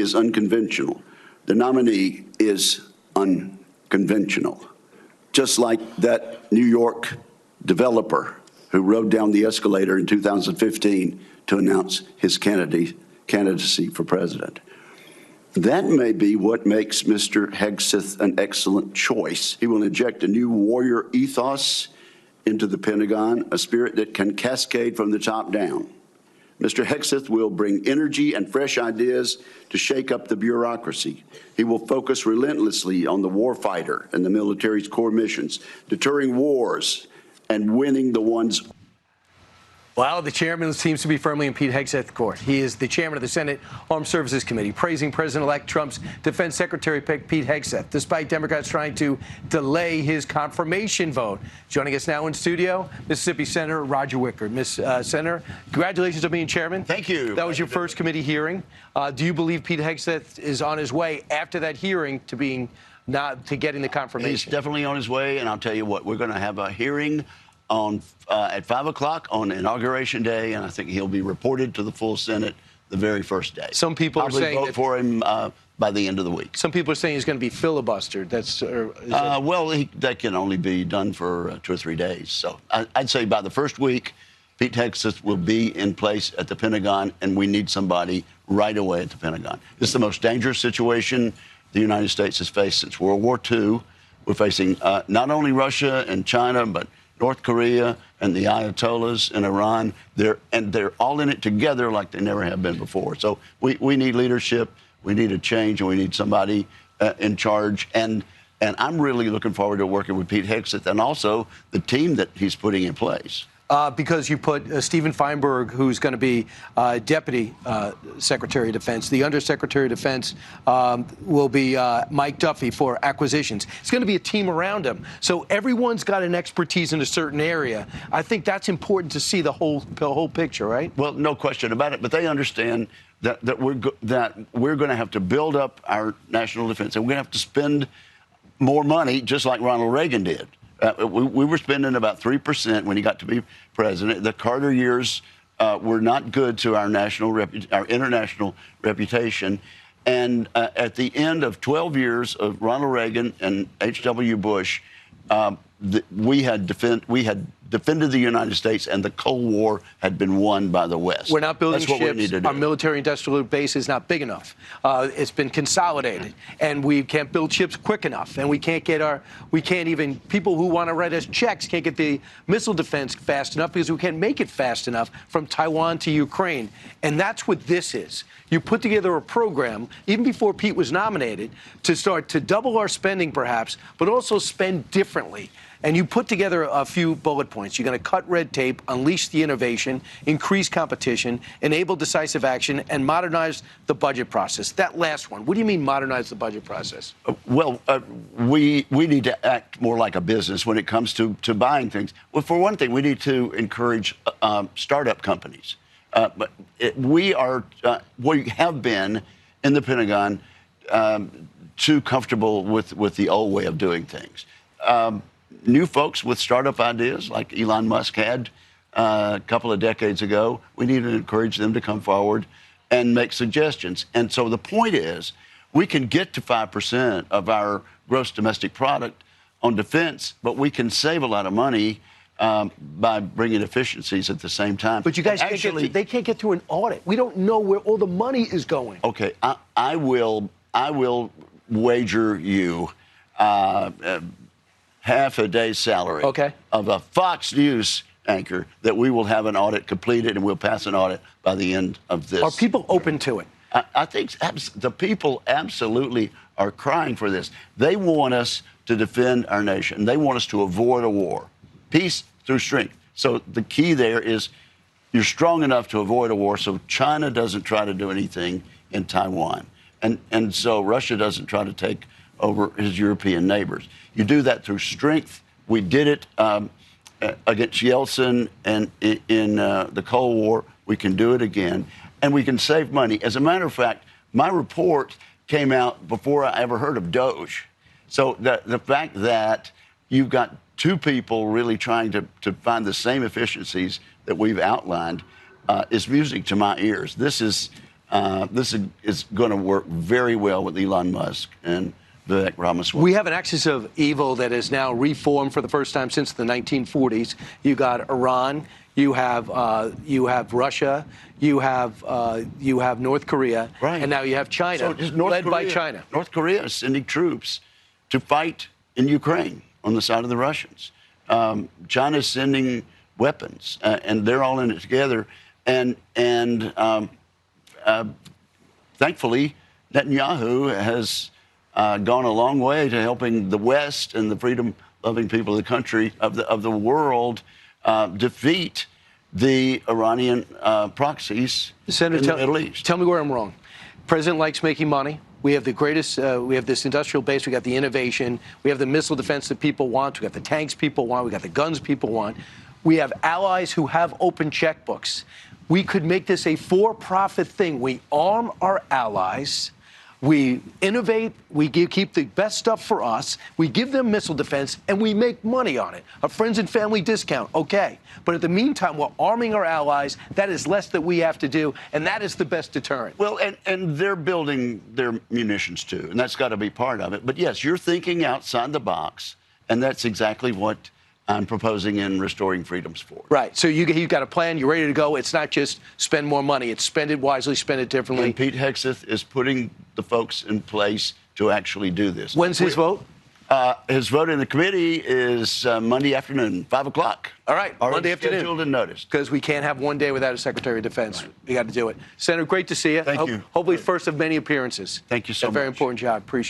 is unconventional. The nominee is unconventional. Just like that New York developer who rode down the escalator in 2015 to announce his candidacy for president. That may be what makes Mr. Hegseth an excellent choice. He will inject a new warrior ethos into the Pentagon, a spirit that can cascade from the top down. Mr. Hegseth will bring energy and fresh ideas to shake up the bureaucracy. He will focus relentlessly on the warfighter and the military's core missions, deterring wars and winning the ones. Well, the chairman seems to be firmly in Pete Hegseth's court. He is the chairman of the Senate Armed Services Committee, praising President-elect Trump's defense secretary, Pete Hegseth, despite Democrats trying to delay his confirmation vote. Joining us now in studio, Mississippi Senator Roger Wicker. Ms. Senator, congratulations on being chairman. Thank you. That was your first committee hearing. Do you believe Pete Hegseth is on his way after that hearing to getting the confirmation? He's definitely on his way, and I'll tell you what, we're going to have a hearing at 5 o'clock on Inauguration Day, and I think he'll be reported to the full Senate the very first day. Some people are saying vote for him by the end of the week. Some people are saying he's going to be filibustered. Well, that can only be done for 2 or 3 days. So I'd say by the first week, Pete Hegseth will be in place at the Pentagon, and we need somebody right away at the Pentagon. This is the most dangerous situation the United States has faced since World War II. We're facing not only Russia and China, but North Korea and the Ayatollahs in Iran. They're all in it together like they never have been before. So we need leadership, we need a change, and we need somebody in charge. And I'm really looking forward to working with Pete Hegseth and also the team that he's putting in place. Because you put Stephen Feinberg, who's going to be Deputy Secretary of Defense. The Undersecretary of Defense will be Mike Duffy for acquisitions. It's going to be a team around him. So everyone's got an expertise in a certain area. I think that's important to see the whole picture, right? Well, no question about it. But they understand that we're going to have to build up our national defense, and we're going to have to spend more money, just like Ronald Reagan did. We were spending about 3% when he got to be president. The Carter years were not good to our international reputation. And at the end of 12 years of Ronald Reagan and H.W. Bush, we had defended the United States, and the Cold War had been won by the West. We're not building That's what ships. We need to do. Our military-industrial base is not big enough. It's been consolidated, and we can't build ships quick enough. And we can't even people who want to write us checks can't get the missile defense fast enough because we can't make it fast enough from Taiwan to Ukraine. And that's what this is. You put together a program, even before Pete was nominated, to start to double our spending, perhaps, but also spend differently. And you put together a few bullet points. You're going to cut red tape, unleash the innovation, increase competition, enable decisive action, and modernize the budget process. That last one, what do you mean modernize the budget process? Well, we need to act more like a business when it comes to buying things. Well, for one thing, we need to encourage startup companies. But we have been in the Pentagon too comfortable with the old way of doing things. New folks with startup ideas like Elon Musk had a couple of decades ago, we need to encourage them to come forward and make suggestions. And so the point is, we can get to 5% of our gross domestic product on defense, but we can save a lot of money by bringing efficiencies at the same time. But you guys they can't get through an audit. We don't know where all the money is going. Okay, I will wager you half a day's salary of a Fox News anchor that we will have an audit completed and we'll pass an audit by the end of this. Are people open to it? I think the people absolutely are crying for this. They want us to defend our nation. They want us to avoid a war. Peace through strength. So the key there is you're strong enough to avoid a war so China doesn't try to do anything in Taiwan. And so Russia doesn't try to take over his European neighbors. You do that through strength. We did it against Yeltsin and in the Cold War. We can do it again. And we can save money. As a matter of fact, my report came out before I ever heard of Doge. So the fact that you've got two people really trying to find the same efficiencies that we've outlined is music to my ears. This is this is going to work very well with Elon Musk and Vivek Ramaswamy. We have an axis of evil that is now reformed for the first time since the 1940s. You got Iran, you have Russia, you have North Korea, right. And now you have China, led by China. North Korea is sending troops to fight in Ukraine on the side of the Russians. China is sending weapons, and they're all in it together. And thankfully, Netanyahu has gone a long way to helping the West and the freedom-loving people of the country, of the world, defeat the Iranian proxies Senator, in the Middle East. Tell me where I'm wrong. President likes making money. We have the greatest, we have this industrial base, we got the innovation, we have the missile defense that people want, we got the tanks people want, we got the guns people want. We have allies who have open checkbooks. We could make this a for-profit thing. We arm our allies, we innovate, we keep the best stuff for us, we give them missile defense, and we make money on it. A friends and family discount, okay. But in the meantime, we're arming our allies. That is less that we have to do, and that is the best deterrent. Well, and they're building their munitions too, and that's got to be part of it. But yes, you're thinking outside the box, and that's exactly what I'm proposing in Restoring Freedoms for. Right. So you've got a plan. You're ready to go. It's not just spend more money. It's spend it wisely, spend it differently. And Pete Hegseth is putting the folks in place to actually do this. When's his vote? His vote in the committee is Monday afternoon, 5 o'clock. All right, Already Monday afternoon. scheduled and noticed. Because we can't have one day without a Secretary of Defense. Right. We got to do it. Senator, great to see you. Thank you. Hopefully first of many appearances. Thank you so much. A very important job. Appreciate it.